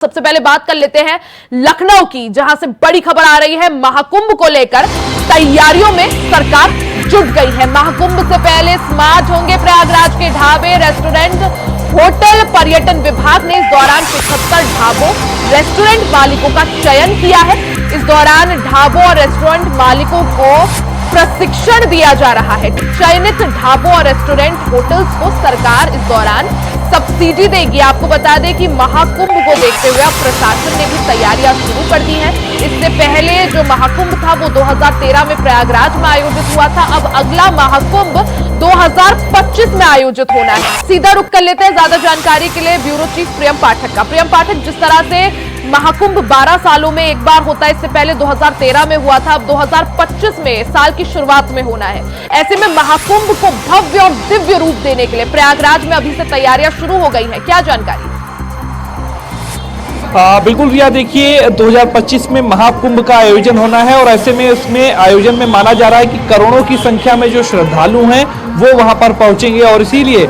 सबसे पहले बात कर लेते हैं लखनऊ की, जहां से बड़ी खबर आ रही है। महाकुंभ को लेकर तैयारियों में सरकार जुट गई है। महाकुंभ से पहले स्मार्ट होंगे प्रयागराज के ढाबे, रेस्टोरेंट, होटल। पर्यटन विभाग ने इस दौरान 75 ढाबों, रेस्टोरेंट मालिकों का चयन किया है। इस दौरान ढाबों और रेस्टोरेंट मालिकों को प्रशिक्षण दिया जा रहा है। चयनित ढाबों और रेस्टोरेंट, होटल्स को सरकार इस दौरान सब्सिडी देगी। आपको बता दें कि महाकुंभ को देखते हुए अब प्रशासन ने भी तैयारियां शुरू कर दी हैं। इससे पहले जो महाकुंभ था वो 2013 में प्रयागराज में आयोजित हुआ था। अब अगला महाकुंभ 2025 में आयोजित होना है। सीधा रुख कर लेते हैं ज्यादा जानकारी के लिए ब्यूरो चीफ प्रियम पाठक का। प्रियम पाठक, जिस तरह से महाकुंभ 12 सालों में एक बार होता है, इससे पहले 2013 में हुआ था, अब 2025 में साल की शुरुआत में होना है। ऐसे में महाकुंभ को भव्य और दिव्य रूप देने के लिए प्रयागराज में अभी से तैयारियां शुरू हो गई हैं, क्या जानकारी? बिल्कुल भैया, देखिए 2025 में महाकुंभ का आयोजन होना है और ऐसे में उसमें आयोजन में माना जा रहा है कि करोड़ों की संख्या में जो श्रद्धालु हैं वो वहां पर पहुंचेंगे और इसीलिए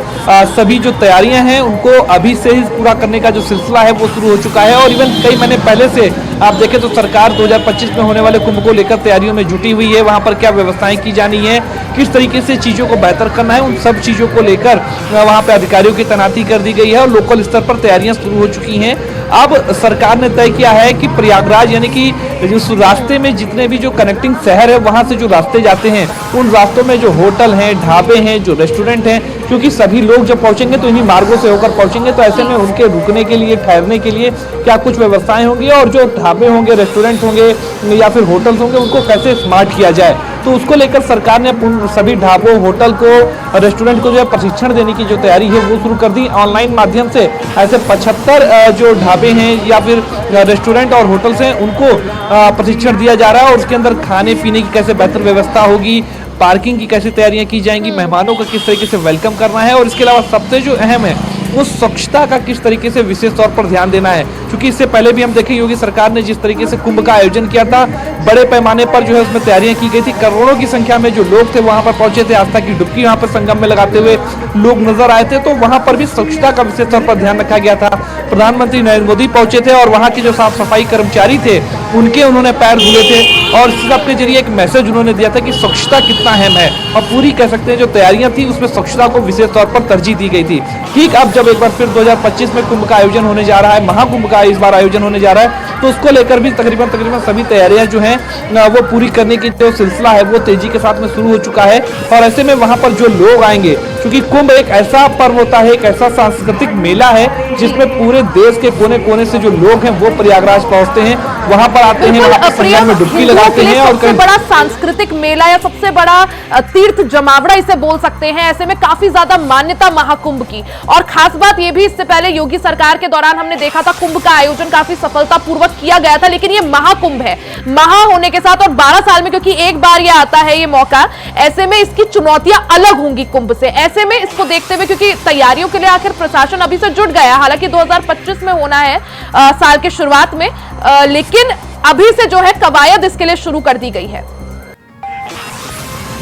सभी जो तैयारियां हैं उनको अभी से ही पूरा करने का जो सिलसिला है वो शुरू हो चुका है। और इवन कई महीने पहले से आप देखें तो सरकार 2025 में होने वाले कुंभ को लेकर तैयारियों में जुटी हुई है। वहां पर क्या व्यवस्थाएं की जानी है, किस तरीके से चीजों को बेहतर करना है, उन सब चीजों को लेकर वहां पर अधिकारियों की तैनाती कर दी गई है और लोकल स्तर पर तैयारियां शुरू हो चुकी हैं। अब सरकार ने तय किया है कि प्रयागराज यानी कि उस रास्ते में जितने भी जो कनेक्टिंग शहर है वहां से जो रास्ते जाते हैं उन रास्तों में जो होटल हैं, ढाबे हैं, जो रेस्टोरेंट हैं, क्योंकि सभी लोग जब पहुंचेंगे तो इन्हीं मार्गों से होकर पहुंचेंगे, तो ऐसे में उनके रुकने के लिए, ठहरने के लिए क्या कुछ व्यवस्थाएं होंगी और जो ढाबे होंगे, रेस्टोरेंट होंगे या फिर होटल्स होंगे उनको कैसे स्मार्ट किया जाए, तो उसको लेकर सरकार ने सभी ढाबों, होटल को, रेस्टोरेंट को जो है प्रशिक्षण देने की जो तैयारी है वो शुरू कर दी। ऑनलाइन माध्यम से ऐसे 75 जो ढाबे हैं या फिर रेस्टोरेंट और होटल्स हैं उनको प्रशिक्षण दिया जा रहा है और उसके अंदर खाने पीने की कैसे बेहतर व्यवस्था होगी, पार्किंग की कैसे तैयारियां की जाएंगी, मेहमानों का किस तरीके से वेलकम करना है और इसके अलावा सबसे जो अहम है वो स्वच्छता का किस तरीके से विशेष तौर पर ध्यान देना है। क्योंकि इससे पहले भी हम देखें योगी सरकार ने जिस तरीके से कुंभ का आयोजन किया था, बड़े पैमाने पर जो है उसमें तैयारियां की गई थी, करोड़ों की संख्या में जो लोग थे वहां पर पहुंचे थे, आस्था की डुबकी वहां पर संगम में लगाते हुए लोग नजर आए थे, तो वहां पर भी स्वच्छता का विशेष तौर पर ध्यान रखा गया था। प्रधानमंत्री नरेंद्र मोदी पहुंचे थे और वहां के जो साफ सफाई कर्मचारी थे उन्होंने पैर धुले थे और सबके जरिए एक मैसेज उन्होंने दिया था कि स्वच्छता कितना अहम है और पूरी कह सकते हैं जो तैयारियां थी उसमें स्वच्छता को विशेष तौर पर तरजीह दी गई थी। ठीक अब जब एक बार फिर 2025 में कुंभ का आयोजन होने जा रहा है, महाकुंभ का इस बार आयोजन होने जा रहा है, तो उसको लेकर भी तकरीबन सभी तैयारियां जो हैं वो पूरी करने की जो सिलसिला है वो तेजी के साथ में शुरू हो चुका है। और ऐसे में वहां पर जो लोग आएंगे, क्योंकि कुंभ एक ऐसा पर्व होता है, एक ऐसा सांस्कृतिक मेला है जिसमें पूरे देश के कोने कोने से जो लोग हैं वो प्रयागराज पहुंचते हैं, वहां पर आते हैं, वहां पर संगम में डुबकी लगाते हैं। और सबसे बड़ा सांस्कृतिक मेला या सबसे बड़ा तीर्थ जमावड़ा इसे बोल सकते हैं। ऐसे में काफी ज्यादा मान्यता महाकुंभ की। और खास बात यह भी, इससे पहले योगी सरकार के दौरान हमने देखा था कुंभ का आयोजन काफी सफलतापूर्वक किया गया था, लेकिन ये महाकुंभ है, महा होने के साथ और 12 साल में क्योंकि एक बार ये आता है ये मौका, ऐसे में इसकी चुनौतियां अलग होंगी कुंभ से। ऐसे में इसको देखते हुए, क्योंकि तैयारियों के लिए आखिर प्रशासन अभी से जुट गया, हालांकि 2025 में होना है साल के शुरुआत में, लेकिन अभी से जो है कवायद इसके लिए शुरू कर दी गई है।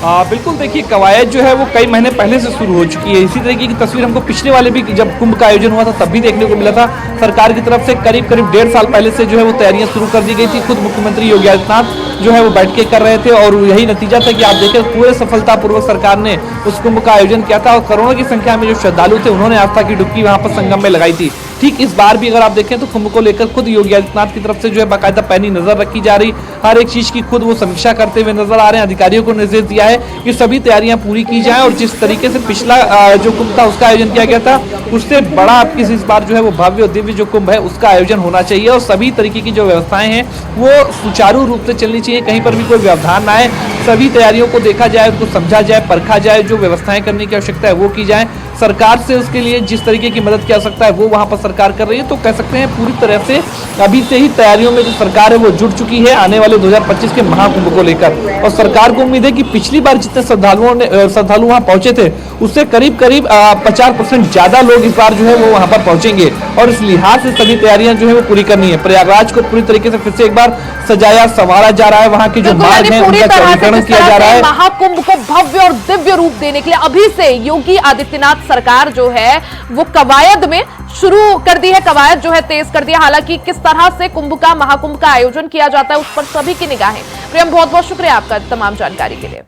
बिल्कुल, देखिए कवायद जो है वो कई महीने पहले से शुरू हो चुकी है। इसी तरीके की तस्वीर हमको पिछले वाले भी जब कुंभ का आयोजन हुआ था तब भी देखने को मिला था। सरकार की तरफ से करीब 1.5 साल पहले से जो है वो तैयारियां शुरू कर दी गई थी। खुद मुख्यमंत्री योगी आदित्यनाथ जो है वो बैठ के कर रहे थे और यही नतीजा था कि आप देखें पूरे सफलतापूर्वक सरकार ने उस कुंभ का आयोजन किया था और करोड़ों की संख्या में जो श्रद्धालु थे उन्होंने आस्था की डुबकी वहां पर संगम में लगाई थी। ठीक इस बार भी अगर आप देखें तो कुंभ को लेकर खुद योगी आदित्यनाथ की तरफ से जो है बाकायदा पैनी नजर रखी जा रही, हर एक चीज की खुद वो समीक्षा करते हुए नजर आ रहे हैं। अधिकारियों को निर्देश दिया है कि सभी तैयारियां पूरी की जाएं और जिस तरीके से पिछला जो कुंभ था उसका आयोजन किया गया था उससे बड़ा आपकी इस बार जो है वो भव्य और दिव्य जो कुंभ है उसका आयोजन होना चाहिए और सभी तरीके की जो व्यवस्थाएं हैं वो सुचारू रूप से चलनी चाहिए, कहीं पर भी कोई व्यवधान ना आए। सभी तैयारियों को देखा जाए, उनको समझा जाए, परखा जाए, जो व्यवस्थाएं करने की आवश्यकता है वो की जाए। सरकार से उसके लिए जिस तरीके की मदद की आवश्यकता है वो वहां पर सरकार कर रही है। तो कह सकते हैं पूरी तरह से अभी से ही तैयारियों में जो सरकार है वो जुट चुकी है आने वाले 2025 के महाकुंभ को लेकर। और सरकार को उम्मीद है कि पिछली बार जितने श्रद्धालु वहां पहुंचे थे उससे करीब 50% ज्यादा लोग इस बार जो है वो वहां पर पहुंचेंगे और इस लिहाज से सभी तैयारियां जो है वो पूरी करनी है। प्रयागराज को पूरी तरीके से फिर से एक बार सजाया संवारा जा रहा है, वहां की जो मार्ग है उनका चौड़ीकरण किया जा रहा है। महाकुंभ को भव्य और दिव्य रूप देने के लिए अभी से योगी आदित्यनाथ सरकार जो है वो कवायद में शुरू कर दी है, कवायद जो है तेज कर दिया। हालांकि किस तरह से महाकुंभ का आयोजन किया जाता है उस पर सभी की निगाहें। प्रियम, बहुत बहुत शुक्रिया आपका तमाम जानकारी के लिए।